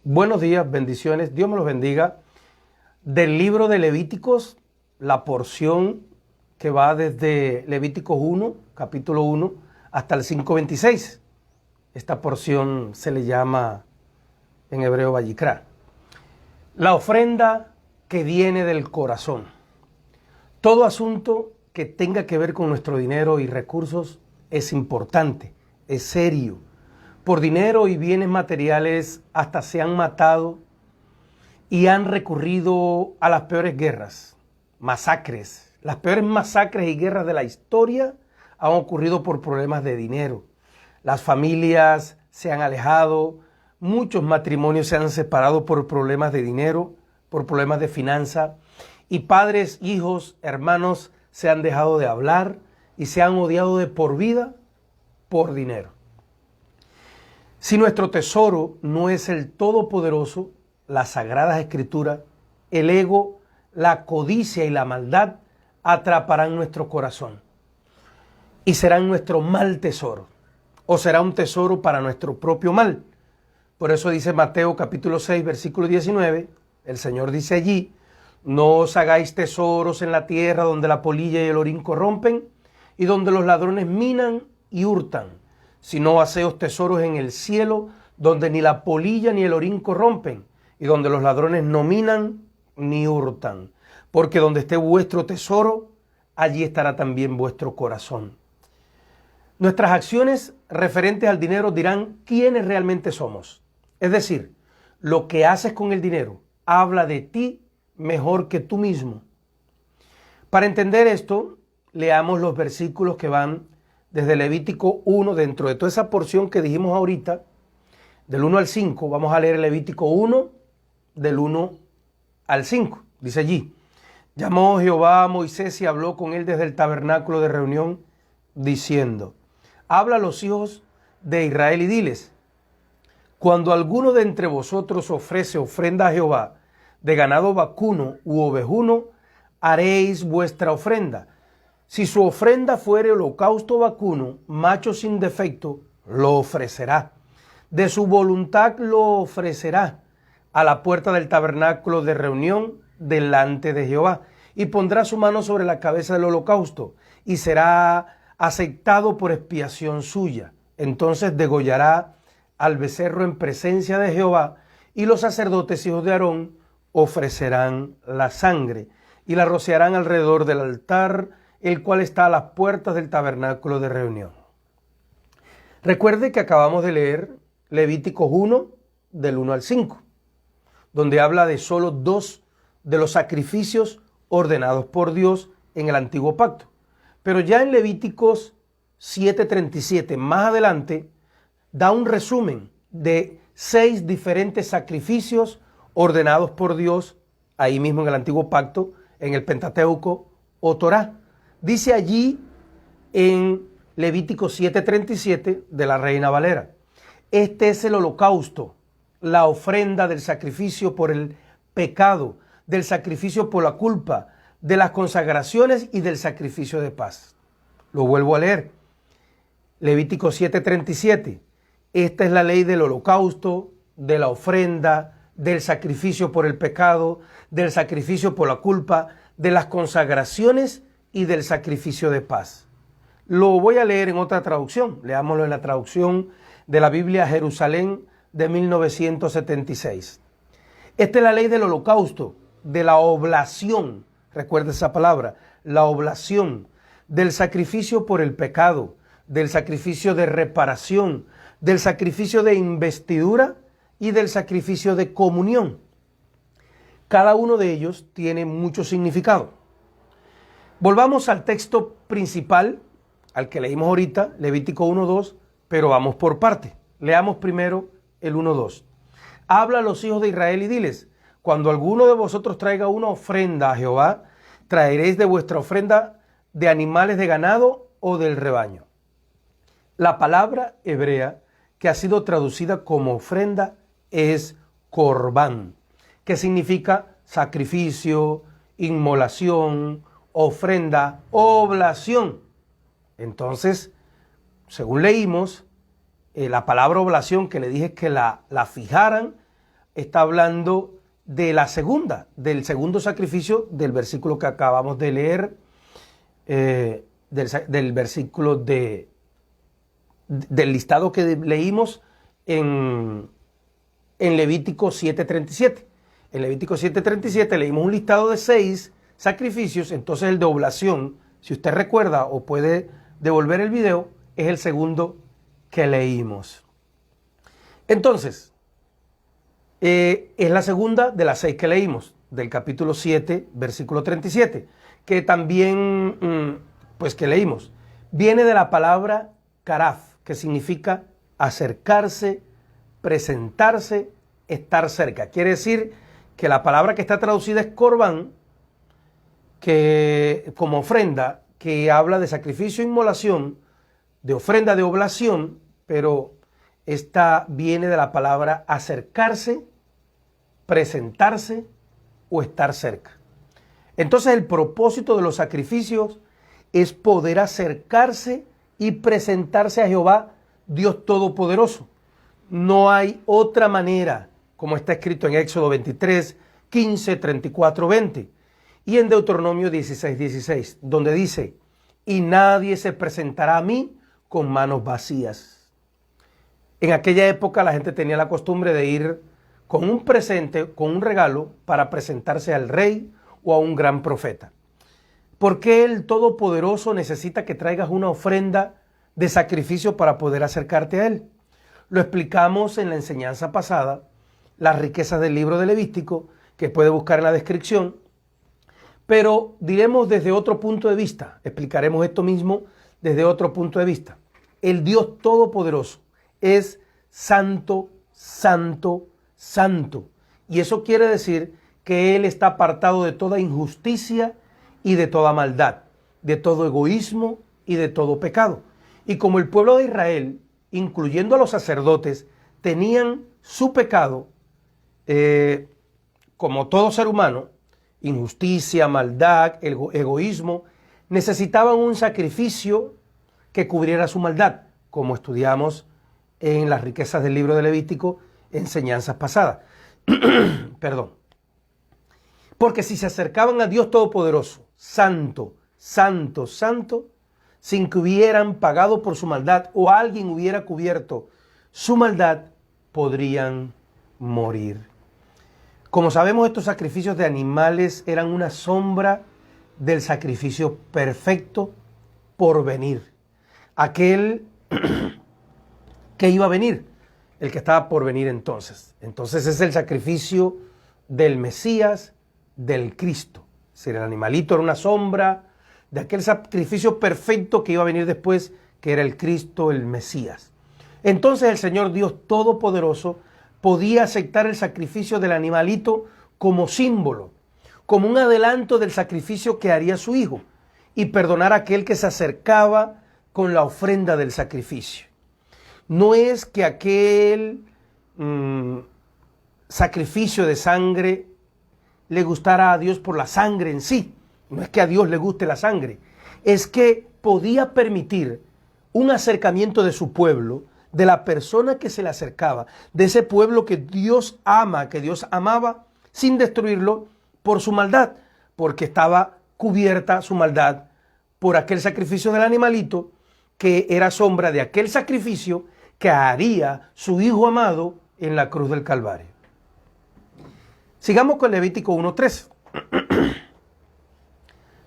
Buenos días, bendiciones, Dios me los bendiga. Del libro de Levíticos, la porción que va desde Levíticos 1, capítulo 1, hasta el 5:26. Esta porción se le llama en hebreo Vayikra. La ofrenda que viene del corazón. Todo asunto que tenga que ver con nuestro dinero y recursos es importante, es serio. Por dinero y bienes materiales hasta se han matado y han recurrido a las peores guerras, masacres. Las peores masacres y guerras de la historia han ocurrido por problemas de dinero. Las familias se han alejado, muchos matrimonios se han separado por problemas de dinero, por problemas de finanza, y padres, hijos, hermanos se han dejado de hablar y se han odiado de por vida por dinero. Si nuestro tesoro no es el Todopoderoso, las Sagradas Escrituras, el ego, la codicia y la maldad atraparán nuestro corazón y serán nuestro mal tesoro, o será un tesoro para nuestro propio mal. Por eso dice Mateo capítulo 6, versículo 19, el Señor dice allí: no os hagáis tesoros en la tierra donde la polilla y el orín corrompen y donde los ladrones minan y hurtan, sino haceos tesoros en el cielo, donde ni la polilla ni el orín corrompen, y donde los ladrones no minan ni hurtan. Porque donde esté vuestro tesoro, allí estará también vuestro corazón. Nuestras acciones referentes al dinero dirán quiénes realmente somos. Es decir, lo que haces con el dinero habla de ti mejor que tú mismo. Para entender esto, leamos los versículos que van desde Levítico 1, dentro de toda esa porción que dijimos ahorita, del 1 al 5, vamos a leer Levítico 1, del 1 al 5. Dice allí: llamó Jehová a Moisés y habló con él desde el tabernáculo de reunión, diciendo: habla a los hijos de Israel y diles: cuando alguno de entre vosotros ofrece ofrenda a Jehová de ganado vacuno u ovejuno, haréis vuestra ofrenda. Si su ofrenda fuere holocausto vacuno, macho sin defecto, lo ofrecerá. De su voluntad lo ofrecerá a la puerta del tabernáculo de reunión delante de Jehová, y pondrá su mano sobre la cabeza del holocausto, y será aceptado por expiación suya. Entonces degollará al becerro en presencia de Jehová, y los sacerdotes hijos de Aarón ofrecerán la sangre, y la rociarán alrededor del altar, el cual está a las puertas del tabernáculo de reunión. Recuerde que acabamos de leer Levíticos 1, del 1 al 5, donde habla de solo dos de los sacrificios ordenados por Dios en el antiguo pacto. Pero ya en Levíticos 7:37, más adelante, da un resumen de 6 diferentes sacrificios ordenados por Dios, ahí mismo en el antiguo pacto, en el Pentateuco o Torá. Dice allí en Levítico 7:37 de la Reina Valera: este es el holocausto, la ofrenda del sacrificio por el pecado, del sacrificio por la culpa, de las consagraciones y del sacrificio de paz. Lo vuelvo a leer. Levítico 7:37. Esta es la ley del holocausto, de la ofrenda, del sacrificio por el pecado, del sacrificio por la culpa, de las consagraciones y del sacrificio de paz. Lo voy a leer en otra traducción. Leámoslo en la traducción de la Biblia Jerusalén de 1976. Esta es la ley del holocausto, de la oblación. Recuerda esa palabra, la oblación, del sacrificio por el pecado, del sacrificio de reparación, del sacrificio de investidura y del sacrificio de comunión. Cada uno de ellos tiene mucho significado. Volvamos al texto principal, al que leímos ahorita, Levítico 1:2, pero vamos por parte. Leamos primero el 1:2. Habla a los hijos de Israel y diles: cuando alguno de vosotros traiga una ofrenda a Jehová, traeréis de vuestra ofrenda de animales de ganado o del rebaño. La palabra hebrea que ha sido traducida como ofrenda es corbán, que significa sacrificio, inmolación, ofrenda, oblación. Entonces, según leímos, la palabra oblación, que le dije que la fijaran, está hablando de la segunda, del segundo sacrificio del versículo que acabamos de leer, del versículo del listado que leímos en Levítico 7:37. En Levítico 7:37 leímos un listado de 6 sacrificios, entonces el de oblación, si usted recuerda o puede devolver el video, es el segundo que leímos. Entonces, es la segunda de las 6 que leímos, del capítulo 7, versículo 37, que también, pues que leímos, viene de la palabra karaf, que significa acercarse, presentarse, estar cerca. Quiere decir que la palabra que está traducida es corbán, que como ofrenda, que habla de sacrificio e inmolación, de ofrenda de oblación, pero esta viene de la palabra acercarse, presentarse o estar cerca. Entonces el propósito de los sacrificios es poder acercarse y presentarse a Jehová, Dios Todopoderoso. No hay otra manera, como está escrito en Éxodo 23, 15, 34, 20 y en Deuteronomio 16, 16, donde dice, y nadie se presentará a mí con manos vacías. En aquella época la gente tenía la costumbre de ir con un presente, con un regalo, para presentarse al rey o a un gran profeta. ¿Por qué el Todopoderoso necesita que traigas una ofrenda de sacrificio para poder acercarte a Él? Lo explicamos en la enseñanza pasada, las riquezas del libro de Levítico, que puede buscar en la descripción, pero diremos desde otro punto de vista, explicaremos esto mismo desde otro punto de vista. El Dios Todopoderoso es santo, santo, santo. Y eso quiere decir que Él está apartado de toda injusticia y de toda maldad, de todo egoísmo y de todo pecado. Y como el pueblo de Israel, incluyendo a los sacerdotes, tenían su pecado, como todo ser humano, injusticia, maldad, egoísmo, necesitaban un sacrificio que cubriera su maldad, como estudiamos en las riquezas del libro de Levítico, enseñanzas pasadas. Perdón. Porque si se acercaban a Dios Todopoderoso, santo, santo, santo, sin que hubieran pagado por su maldad o alguien hubiera cubierto su maldad, podrían morir. Como sabemos, estos sacrificios de animales eran una sombra del sacrificio perfecto por venir. Aquel que iba a venir, el que estaba por venir entonces. Entonces es el sacrificio del Mesías, del Cristo. Es decir, el animalito era una sombra de aquel sacrificio perfecto que iba a venir después, que era el Cristo, el Mesías. Entonces el Señor Dios Todopoderoso podía aceptar el sacrificio del animalito como símbolo, como un adelanto del sacrificio que haría su Hijo, y perdonar a aquel que se acercaba con la ofrenda del sacrificio. No es que aquel sacrificio de sangre le gustara a Dios por la sangre en sí, no es que a Dios le guste la sangre, es que podía permitir un acercamiento de su pueblo, de la persona que se le acercaba, de ese pueblo que Dios ama, que Dios amaba, sin destruirlo por su maldad, porque estaba cubierta su maldad por aquel sacrificio del animalito, que era sombra de aquel sacrificio que haría su Hijo amado en la cruz del Calvario. Sigamos con Levítico 1:3.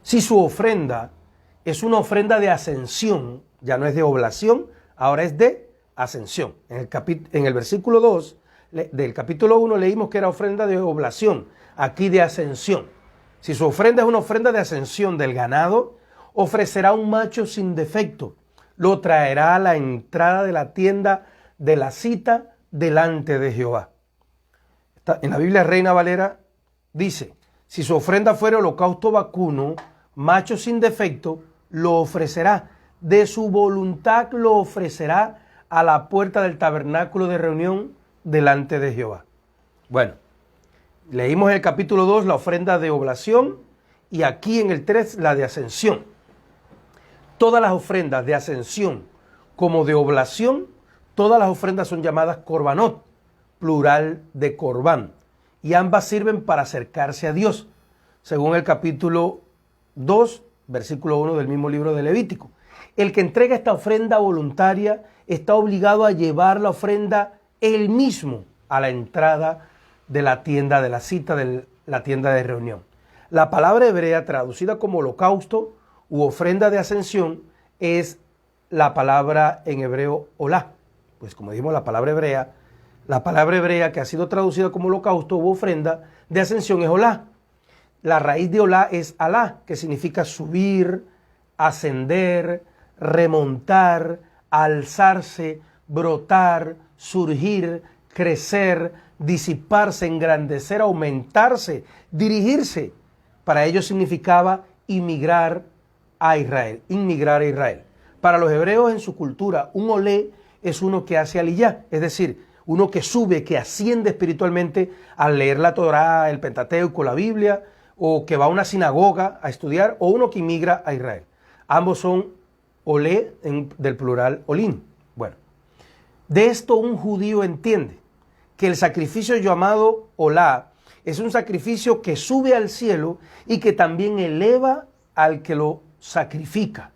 Si su ofrenda es una ofrenda de ascensión, ya no es de oblación, ahora es de ascensión. En el versículo 2 del capítulo 1 leímos que era ofrenda de oblación, aquí de ascensión. Si su ofrenda es una ofrenda de ascensión del ganado, ofrecerá un macho sin defecto, lo traerá a la entrada de la tienda de la cita delante de Jehová. En la Biblia Reina Valera dice, si su ofrenda fuera holocausto vacuno, macho sin defecto, lo ofrecerá, de su voluntad lo ofrecerá a la puerta del tabernáculo de reunión delante de Jehová. Bueno, leímos en el capítulo 2 la ofrenda de oblación y aquí en el 3 la de ascensión. Todas las ofrendas de ascensión como de oblación, todas las ofrendas son llamadas corbanot, plural de corbán, y ambas sirven para acercarse a Dios, según el capítulo 2, versículo 1 del mismo libro de Levítico. El que entrega esta ofrenda voluntaria está obligado a llevar la ofrenda él mismo a la entrada de la tienda de la cita, de la tienda de reunión. La palabra hebrea traducida como holocausto u ofrenda de ascensión es la palabra en hebreo olá. Pues como dijimos, la palabra hebrea que ha sido traducida como holocausto u ofrenda de ascensión es olá. La raíz de olá es alá, que significa subir, ascender, remontar, alzarse, brotar, surgir, crecer, disiparse, engrandecer, aumentarse, dirigirse. Para ellos significaba inmigrar a Israel. Para los hebreos en su cultura, un olé es uno que hace aliyá, es decir, uno que sube, que asciende espiritualmente al leer la Torá, el Pentateuco, la Biblia, o que va a una sinagoga a estudiar, o uno que inmigra a Israel. Ambos son olé del plural olín. Bueno, de esto un judío entiende que el sacrificio llamado olá es un sacrificio que sube al cielo y que también eleva al que lo sacrifica.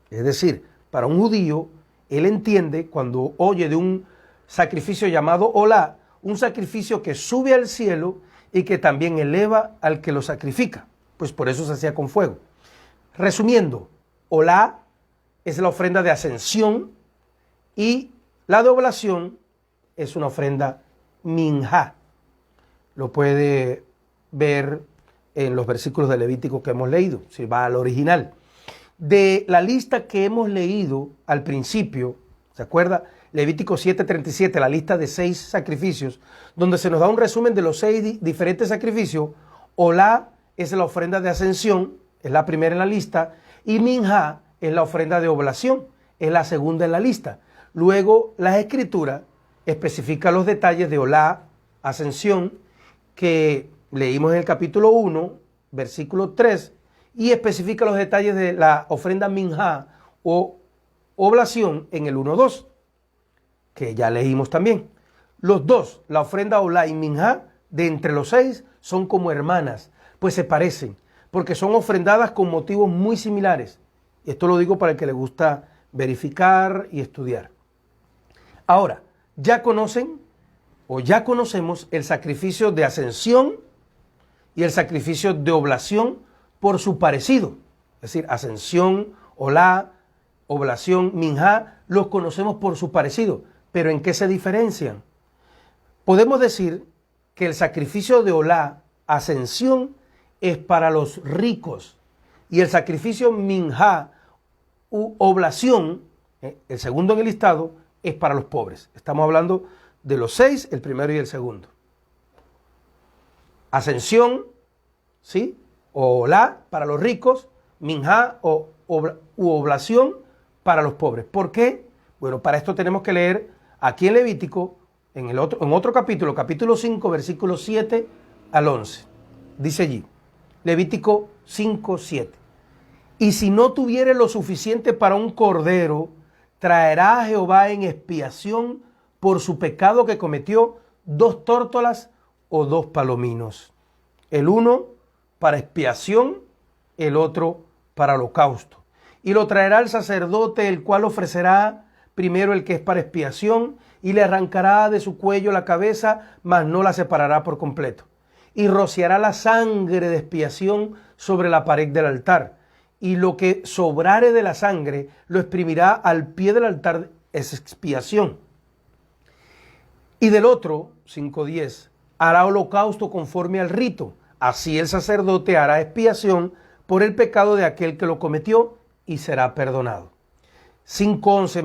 Es decir, para un judío, él entiende cuando oye de un sacrificio llamado olá, un sacrificio que sube al cielo y que también eleva al que lo sacrifica. Pues por eso se hacía con fuego. Resumiendo, olá es la ofrenda de ascensión y la de oblación es una ofrenda minjá. Lo puede ver en los versículos de Levítico que hemos leído, si va al original. De la lista que hemos leído al principio, ¿se acuerda? Levítico 7:37, la lista de 6 sacrificios, donde se nos da un resumen de los 6 diferentes sacrificios. Olá es la ofrenda de ascensión, es la primera en la lista, y minjá es la ofrenda de oblación, es la segunda en la lista. Luego, las Escrituras especifican los detalles de olá, ascensión, que leímos en el capítulo 1, versículo 3, y especifica los detalles de la ofrenda minjá o oblación en el 1:2, que ya leímos también. Los dos, la ofrenda olá y minjá, de entre los 6, son como hermanas, pues se parecen, porque son ofrendadas con motivos muy similares. Esto lo digo para el que le gusta verificar y estudiar. Ahora, ya conocemos el sacrificio de ascensión y el sacrificio de oblación por su parecido. Es decir, ascensión, olá, oblación, minjá, los conocemos por su parecido. ¿Pero en qué se diferencian? Podemos decir que el sacrificio de olá, ascensión, es para los ricos y el sacrificio minjá u oblación, el segundo en el listado, es para los pobres. Estamos hablando de los 6, el primero y el segundo. Ascensión, ¿sí? O olá para los ricos, minjá u oblación para los pobres. ¿Por qué? Bueno, para esto tenemos que leer aquí en Levítico, en otro capítulo, capítulo 5, versículos 7 al 11. Dice allí, Levítico 5, 7. Y si no tuviere lo suficiente para un cordero, traerá a Jehová en expiación por su pecado que cometió 2 tórtolas o 2 palominos. El uno para expiación, el otro para holocausto. Y lo traerá el sacerdote, el cual ofrecerá primero el que es para expiación, y le arrancará de su cuello la cabeza, mas no la separará por completo. Y rociará la sangre de expiación sobre la pared del altar. Y lo que sobrare de la sangre lo exprimirá al pie del altar, es expiación. Y del otro, 5:10, hará holocausto conforme al rito. Así el sacerdote hará expiación por el pecado de aquel que lo cometió y será perdonado. 5:11,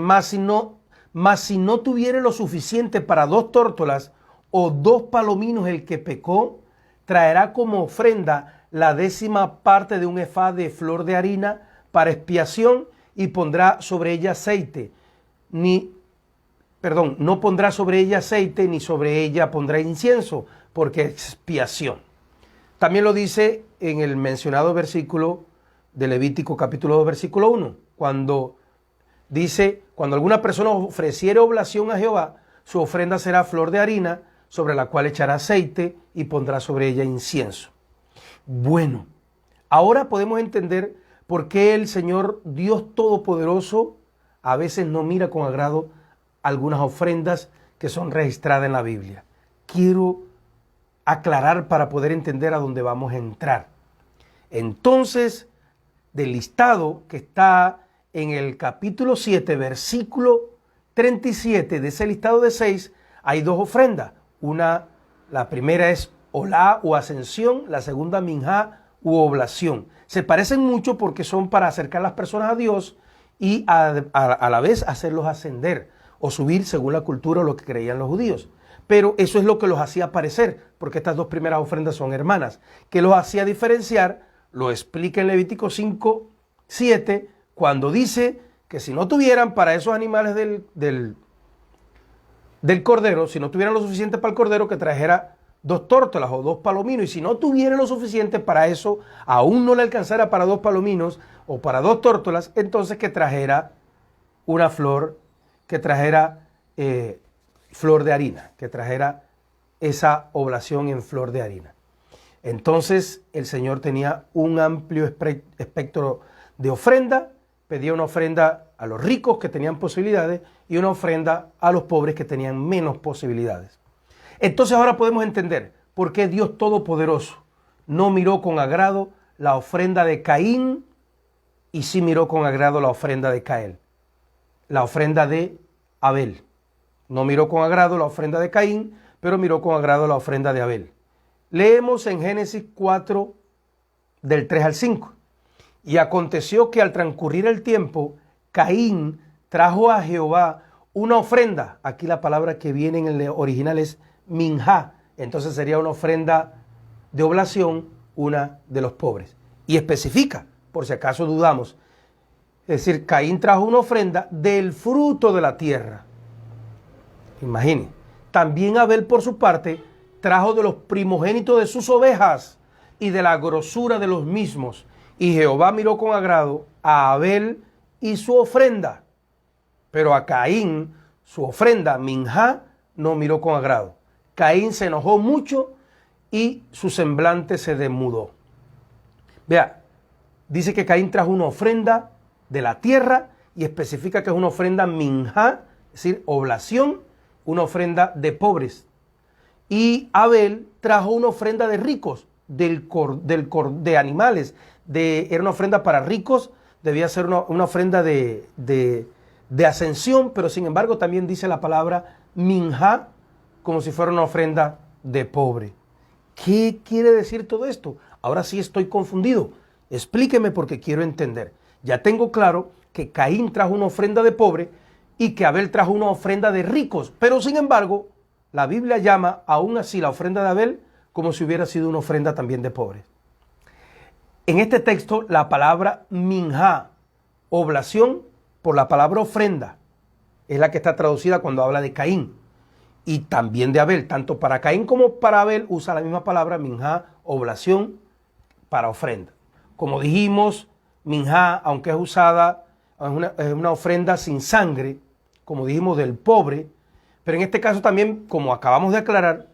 mas si no tuviere lo suficiente para 2 tórtolas o 2 palominos el que pecó, traerá como ofrenda la 10ª parte de un efá de flor de harina para expiación y pondrá sobre ella aceite. No pondrá sobre ella aceite ni sobre ella pondrá incienso, porque es expiación. También lo dice en el mencionado versículo de Levítico capítulo 2, versículo 1, cuando dice, cuando alguna persona ofreciere oblación a Jehová, su ofrenda será flor de harina, sobre la cual echará aceite y pondrá sobre ella incienso. Bueno, ahora podemos entender por qué el Señor Dios Todopoderoso a veces no mira con agrado algunas ofrendas que son registradas en la Biblia. Quiero aclarar para poder entender a dónde vamos a entrar. Entonces, del listado que está en el capítulo 7, versículo 37, de ese listado de 6, hay dos ofrendas. La primera es olá o ascensión, la segunda minjá u oblación. Se parecen mucho porque son para acercar a las personas a Dios y a la vez hacerlos ascender o subir según la cultura o lo que creían los judíos. Pero eso es lo que los hacía parecer, porque estas dos primeras ofrendas son hermanas. ¿Qué los hacía diferenciar? Lo explica en Levítico 5, 7, cuando dice que si no tuvieran para esos animales del cordero, si no tuvieran lo suficiente para el cordero, que trajera 2 tórtolas o 2 palominos, y si no tuviera lo suficiente para eso, aún no le alcanzara para 2 palominos o para 2 tórtolas, entonces que trajera una flor, que trajera flor de harina, que trajera esa oblación en flor de harina. Entonces el Señor tenía un amplio espectro de ofrenda, pedía una ofrenda a los ricos que tenían posibilidades y una ofrenda a los pobres que tenían menos posibilidades. Entonces ahora podemos entender por qué Dios Todopoderoso no miró con agrado la ofrenda de Caín y sí miró con agrado la ofrenda de Cael, la ofrenda de Abel. No miró con agrado la ofrenda de Caín, pero miró con agrado la ofrenda de Abel. Leemos en Génesis 4, del 3 al 5. Y aconteció que al transcurrir el tiempo, Caín trajo a Jehová una ofrenda. Aquí la palabra que viene en el original es minjá. Entonces sería una ofrenda de oblación, una de los pobres. Y especifica, por si acaso dudamos. Es decir, Caín trajo una ofrenda del fruto de la tierra. Imaginen. También Abel, por su parte, trajo de los primogénitos de sus ovejas y de la grosura de los mismos. Y Jehová miró con agrado a Abel y su ofrenda. Pero a Caín, su ofrenda, minjá, no miró con agrado. Caín se enojó mucho y su semblante se desmudó. Vea, dice que Caín trajo una ofrenda de la tierra y especifica que es una ofrenda minjá, es decir, oblación, una ofrenda de pobres. Y Abel trajo una ofrenda de ricos, de animales. Era una ofrenda para ricos, debía ser una ofrenda de ascensión, pero sin embargo también dice la palabra minjá, como si fuera una ofrenda de pobre. ¿Qué quiere decir todo esto? Ahora sí estoy confundido. Explíqueme porque quiero entender. Ya tengo claro que Caín trajo una ofrenda de pobre y que Abel trajo una ofrenda de ricos, pero sin embargo, la Biblia llama aún así la ofrenda de Abel como si hubiera sido una ofrenda también de pobres. En este texto, la palabra minjá, oblación, por la palabra ofrenda, es la que está traducida cuando habla de Caín y también de Abel. Tanto para Caín como para Abel usa la misma palabra minjá, oblación, para ofrenda. Como dijimos, minjá, aunque es usada, es una ofrenda sin sangre, como dijimos, del pobre, pero en este caso también, como acabamos de aclarar,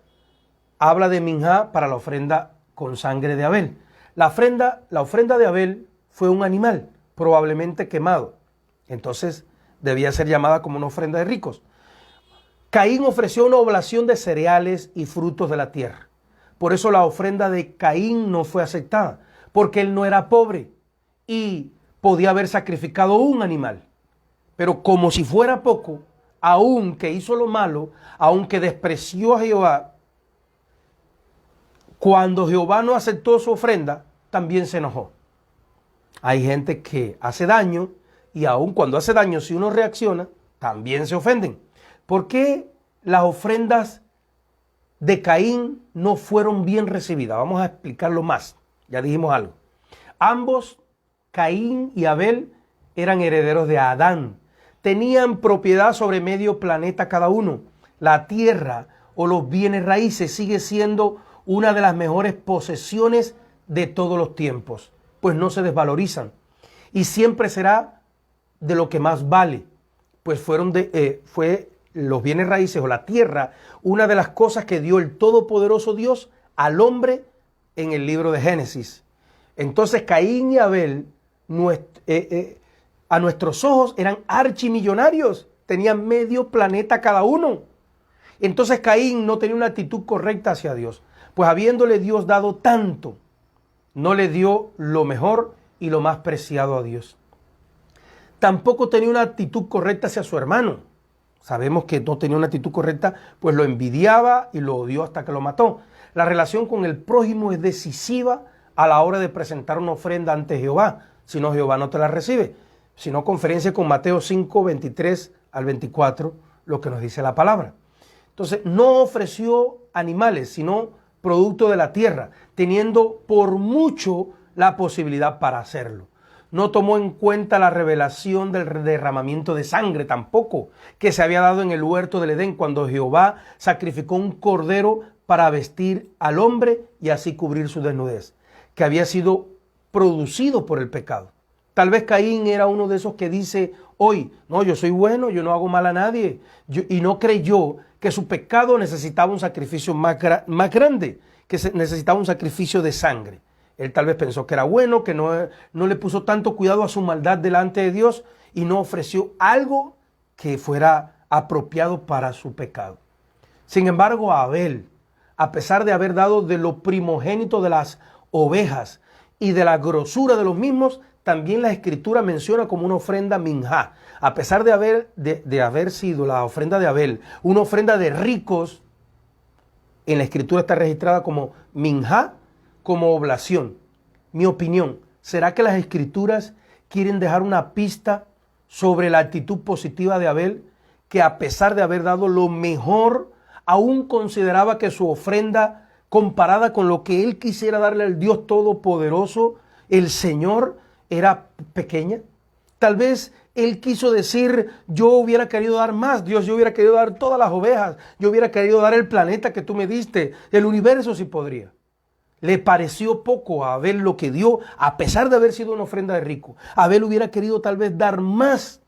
habla de minjá para la ofrenda con sangre de Abel. La ofrenda de Abel fue un animal, probablemente quemado. Entonces debía ser llamada como una ofrenda de ricos. Caín ofreció una oblación de cereales y frutos de la tierra. Por eso la ofrenda de Caín no fue aceptada, porque él no era pobre y podía haber sacrificado un animal. Pero como si fuera poco, aunque hizo lo malo, aunque despreció a Jehová, cuando Jehová no aceptó su ofrenda, también se enojó. Hay gente que hace daño y aun cuando hace daño, si uno reacciona, también se ofenden. ¿Por qué las ofrendas de Caín no fueron bien recibidas? Vamos a explicarlo más. Ya dijimos algo. Ambos, Caín y Abel, eran herederos de Adán. Tenían propiedad sobre medio planeta cada uno. La tierra o los bienes raíces sigue siendo una de las mejores posesiones de todos los tiempos, pues no se desvalorizan y siempre será de lo que más vale, pues fue los bienes raíces o la tierra, una de las cosas que dio el todopoderoso Dios al hombre en el libro de Génesis. Entonces Caín y Abel, a nuestros ojos, eran archimillonarios, tenían medio planeta cada uno. Entonces Caín no tenía una actitud correcta hacia Dios, pues habiéndole Dios dado tanto, no le dio lo mejor y lo más preciado a Dios. Tampoco tenía una actitud correcta hacia su hermano. Sabemos que no tenía una actitud correcta, pues lo envidiaba y lo odió hasta que lo mató. La relación con el prójimo es decisiva a la hora de presentar una ofrenda ante Jehová. Si no, Jehová no te la recibe. Si no, conferencia con Mateo 5, 23 al 24, lo que nos dice la palabra. Entonces, no ofreció animales, sino producto de la tierra, teniendo por mucho la posibilidad para hacerlo. No tomó en cuenta la revelación del derramamiento de sangre tampoco, que se había dado en el huerto del Edén, cuando Jehová sacrificó un cordero para vestir al hombre y así cubrir su desnudez, que había sido producido por el pecado. Tal vez Caín era uno de esos que dice hoy, no, yo soy bueno, yo no hago mal a nadie, y no creyó que su pecado necesitaba un sacrificio más grande, que necesitaba un sacrificio de sangre. Él tal vez pensó que era bueno, que no le puso tanto cuidado a su maldad delante de Dios y no ofreció algo que fuera apropiado para su pecado. Sin embargo, a Abel, a pesar de haber dado de lo primogénito de las ovejas y de la grosura de los mismos, también la Escritura menciona como una ofrenda minjá. A pesar de haber sido la ofrenda de Abel una ofrenda de ricos, en la Escritura está registrada como minjá, como oblación. Mi opinión, ¿será que las Escrituras quieren dejar una pista sobre la actitud positiva de Abel, que a pesar de haber dado lo mejor, aún consideraba que su ofrenda, comparada con lo que él quisiera darle al Dios Todopoderoso, el Señor, era pequeña? Tal vez él quiso decir, yo hubiera querido dar más, Dios, yo hubiera querido dar todas las ovejas, yo hubiera querido dar el planeta que tú me diste, el universo si podría. Le pareció poco a Abel lo que dio, a pesar de haber sido una ofrenda de rico. Abel hubiera querido tal vez dar más,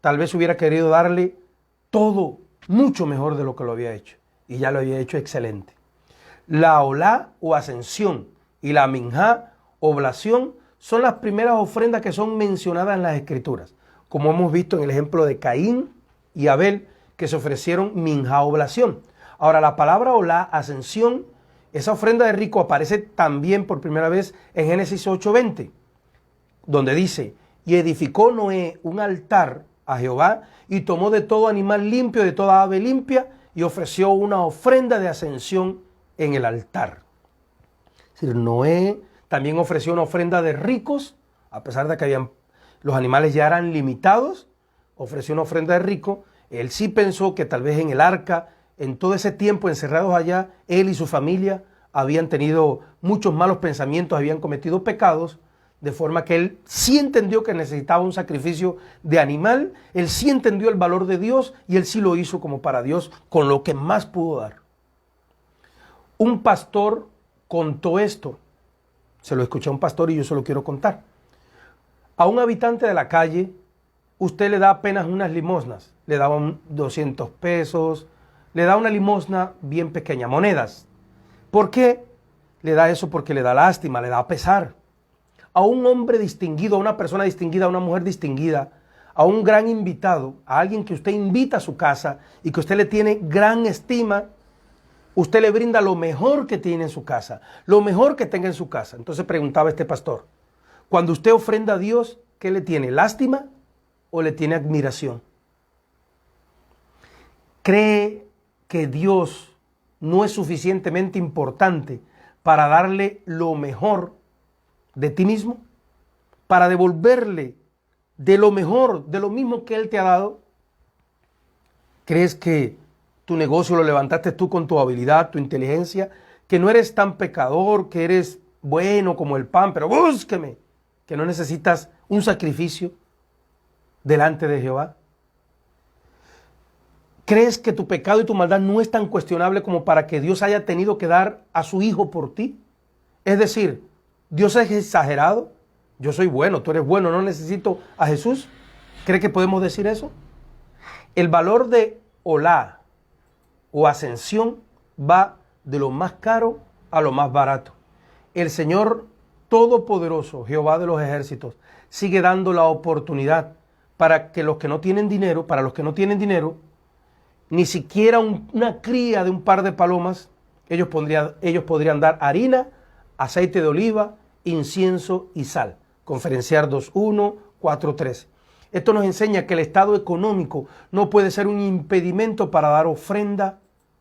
tal vez hubiera querido darle todo, mucho mejor de lo que lo había hecho, y ya lo había hecho excelente. La olá o ascensión y la minjá, oblación, son las primeras ofrendas que son mencionadas en las Escrituras, como hemos visto en el ejemplo de Caín y Abel, que se ofrecieron minjá, oblación. Ahora, la palabra olá, ascensión, esa ofrenda de rico aparece también por primera vez en Génesis 8:20, donde dice, y edificó Noé un altar a Jehová y tomó de todo animal limpio, de toda ave limpia, y ofreció una ofrenda de ascensión en el altar. Es decir, Noé también ofreció una ofrenda de ricos, a pesar de que los animales ya eran limitados, ofreció una ofrenda de rico. Él sí pensó que tal vez en el arca, en todo ese tiempo encerrados allá, él y su familia habían tenido muchos malos pensamientos, habían cometido pecados, de forma que él sí entendió que necesitaba un sacrificio de animal, él sí entendió el valor de Dios y él sí lo hizo como para Dios con lo que más pudo dar. Un pastor contó esto, se lo escuché a un pastor y yo se lo quiero contar. A un habitante de la calle, usted le da apenas unas limosnas, le da 200 pesos, le da una limosna bien pequeña, monedas. ¿Por qué le da eso? Porque le da lástima, le da pesar. A un hombre distinguido, a una persona distinguida, a una mujer distinguida, a un gran invitado, a alguien que usted invita a su casa y que usted le tiene gran estima, usted le brinda lo mejor que tiene en su casa, lo mejor que tenga en su casa. Entonces preguntaba este pastor, cuando usted ofrenda a Dios, ¿qué le tiene? ¿Lástima o le tiene admiración? ¿Cree que Dios no es suficientemente importante para darle lo mejor de ti mismo? Para devolverle de lo mejor, de lo mismo que Él te ha dado. ¿Crees que tu negocio lo levantaste tú con tu habilidad, tu inteligencia? Que no eres tan pecador, que eres bueno como el pan, pero búsqueme, que no necesitas un sacrificio delante de Jehová. ¿Crees que tu pecado y tu maldad no es tan cuestionable como para que Dios haya tenido que dar a su Hijo por ti? Es decir, ¿Dios es exagerado? Yo soy bueno, tú eres bueno, no necesito a Jesús. ¿Cree que podemos decir eso? El valor de olá o ascensión va de lo más caro a lo más barato. El Señor Todopoderoso, Jehová de los ejércitos, sigue dando la oportunidad para que los que no tienen dinero, para los que no tienen dinero, ni siquiera una cría de un par de palomas, ellos podrían dar harina, aceite de oliva, incienso y sal. Conferenciar 2.1, 4.13. Esto nos enseña que el estado económico no puede ser un impedimento para dar ofrenda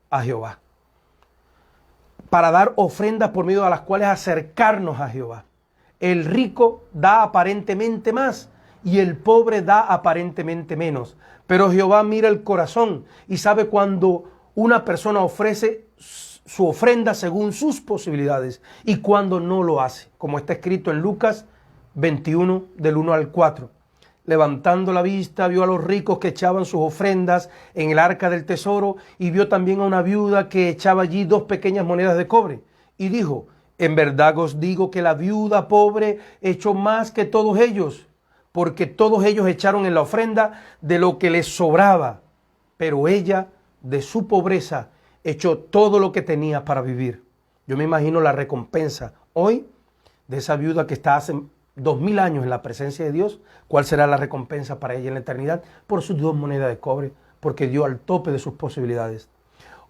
a Jehová. Para dar ofrendas por medio de las cuales acercarnos a Jehová. El rico da aparentemente más y el pobre da aparentemente menos. Pero Jehová mira el corazón y sabe cuando una persona ofrece su ofrenda según sus posibilidades y cuando no lo hace. Como está escrito en Lucas 21, del 1 al 4. Levantando la vista, vio a los ricos que echaban sus ofrendas en el arca del tesoro y vio también a una viuda que echaba allí 2 pequeñas monedas de cobre. Y dijo, en verdad os digo que la viuda pobre echó más que todos ellos, porque todos ellos echaron en la ofrenda de lo que les sobraba, pero ella de su pobreza echó todo lo que tenía para vivir. Yo me imagino la recompensa hoy de esa viuda que está hace 2000 años en la presencia de Dios. ¿Cuál será la recompensa para ella en la eternidad? Por sus 2 monedas de cobre, porque dio al tope de sus posibilidades.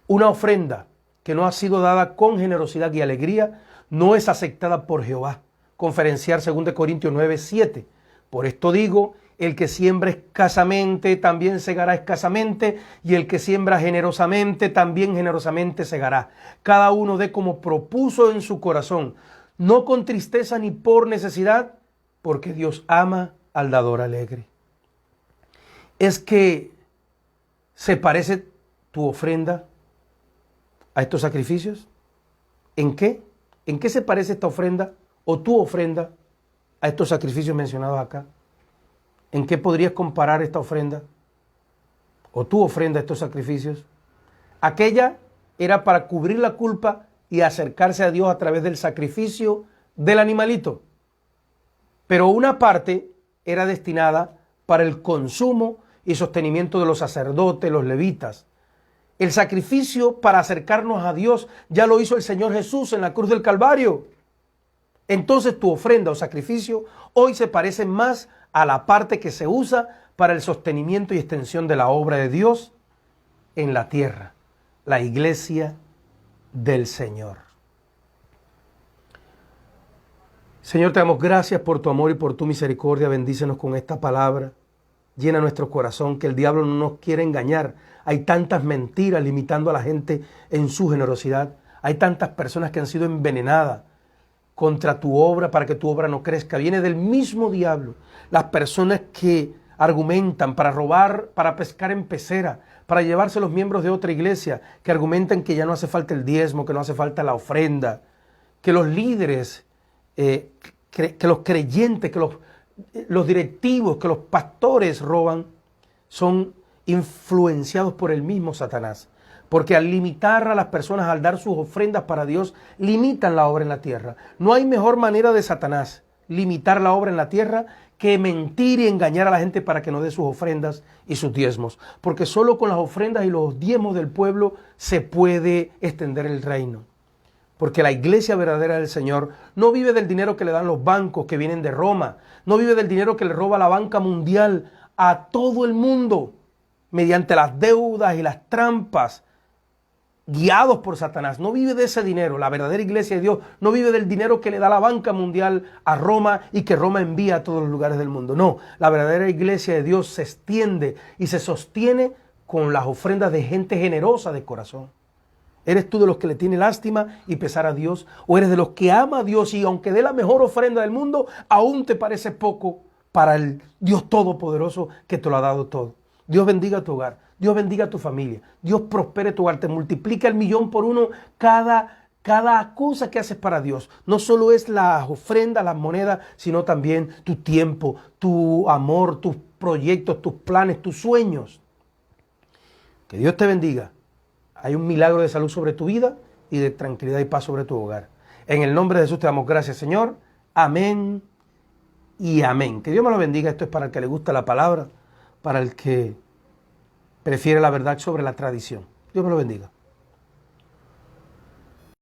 Una ofrenda que no ha sido dada con generosidad y alegría no es aceptada por Jehová. Conferenciar 2 Corintios 9:7. Por esto digo, el que siembra escasamente también segará escasamente, y el que siembra generosamente también generosamente segará. Cada uno dé como propuso en su corazón, no con tristeza ni por necesidad, porque Dios ama al dador alegre. Es que se parece tu ofrenda a estos sacrificios. ¿En qué? ¿En qué se parece esta ofrenda o tu ofrenda a estos sacrificios mencionados acá? ¿En qué podrías comparar esta ofrenda o tu ofrenda a estos sacrificios? Aquella era para cubrir la culpa y acercarse a Dios a través del sacrificio del animalito. Pero una parte era destinada para el consumo y sostenimiento de los sacerdotes, los levitas. El sacrificio para acercarnos a Dios ya lo hizo el Señor Jesús en la cruz del Calvario. Entonces tu ofrenda o sacrificio hoy se parece más a la parte que se usa para el sostenimiento y extensión de la obra de Dios en la tierra, la iglesia del Señor. Señor, te damos gracias por tu amor y por tu misericordia. Bendícenos con esta palabra. Llena nuestro corazón, que el diablo no nos quiere engañar. Hay tantas mentiras limitando a la gente en su generosidad. Hay tantas personas que han sido envenenadas contra tu obra para que tu obra no crezca. Viene del mismo diablo. Las personas que argumentan para robar, para pescar en pecera, para llevarse los miembros de otra iglesia, que argumentan que ya no hace falta el diezmo, que no hace falta la ofrenda, que los líderes, que los creyentes, que los directivos, que los pastores roban, son influenciados por el mismo Satanás. Porque al limitar a las personas, al dar sus ofrendas para Dios, limitan la obra en la tierra. No hay mejor manera de Satanás limitar la obra en la tierra que mentir y engañar a la gente para que no dé sus ofrendas y sus diezmos. Porque solo con las ofrendas y los diezmos del pueblo se puede extender el reino. Porque la iglesia verdadera del Señor no vive del dinero que le dan los bancos que vienen de Roma. No vive del dinero que le roba la banca mundial a todo el mundo mediante las deudas y las trampas, guiados por Satanás. No vive de ese dinero. La verdadera iglesia de Dios no vive del dinero que le da la banca mundial a Roma y que Roma envía a todos los lugares del mundo. No, la verdadera iglesia de Dios se extiende y se sostiene con las ofrendas de gente generosa de corazón. ¿Eres tú de los que le tiene lástima y pesar a Dios? ¿O eres de los que ama a Dios y aunque dé la mejor ofrenda del mundo, aún te parece poco para el Dios Todopoderoso que te lo ha dado todo? Dios bendiga tu hogar. Dios bendiga a tu familia. Dios prospere tu hogar. Te multiplica el 1.000.000 por uno cada cosa que haces para Dios. No solo es las ofrendas, las monedas, sino también tu tiempo, tu amor, tus proyectos, tus planes, tus sueños. Que Dios te bendiga. Hay un milagro de salud sobre tu vida y de tranquilidad y paz sobre tu hogar. En el nombre de Jesús te damos gracias, Señor. Amén y amén. Que Dios me lo bendiga. Esto es para el que le gusta la palabra, para el que prefiere la verdad sobre la tradición. Dios me lo bendiga.